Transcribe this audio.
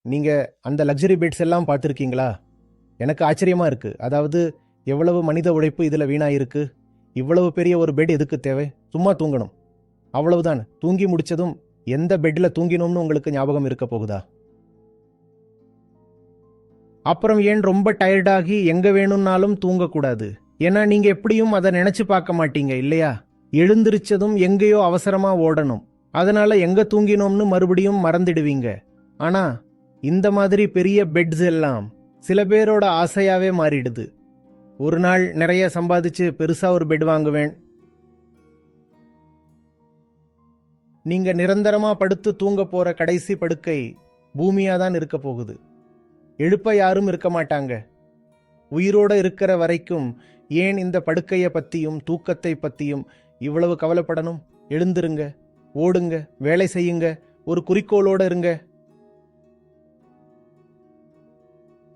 நீங்க அந்த luxury pets எல்லாம் பார்த்துருக்கீங்களா? எனக்கு ஆச்சரியமா இருக்கு. அதாவது எவ்வளவு மனித உழைப்பு இதுல வீணாயிருக்கு. இவ்வளவு பெரிய ஒரு பெட் எதுக்கு தேவை? சும்மா தூங்கணும், அவ்வளவுதான். தூங்கி முடிச்சதும் எந்த பெட்ல தூங்கினோம்னு உங்களுக்கு ஞாபகம் இருக்க போகுதா? அப்புறம் ஏன் ரொம்ப டயர்டாகி எங்க வேணும்னாலும் தூங்கக்கூடாது? ஏன்னா நீங்க எப்படியும் அதை நினைச்சு பார்க்க மாட்டீங்க இல்லையா? எழுந்திருச்சதும் எங்கேயோ அவசரமா ஓடணும், அதனால எங்க தூங்கினோம்னு மறுபடியும் மறந்துடுவீங்க. ஆனா இந்த மாதிரி பெரிய பெட்ஸ் எல்லாம் சில பேரோட ஆசையாவே மாறிடுது. ஒரு நாள் நிறைய சம்பாதிச்சு பெருசா ஒரு பெட் வாங்குவேன். நீங்க நிரந்தரமா படுத்து தூங்க போற கடைசி படுக்கை பூமியா தான் இருக்க போகுது. எழுப்ப யாரும் இருக்க மாட்டாங்க. உயிரோட இருக்கிற வரைக்கும் ஏன் இந்த படுக்கையை பத்தியும் தூக்கத்தை பத்தியும் இவ்வளவு கவலைப்படணும்? எழுந்திருங்க, ஓடுங்க, வேலை செய்யுங்க, ஒரு குறிக்கோளோட இருங்க.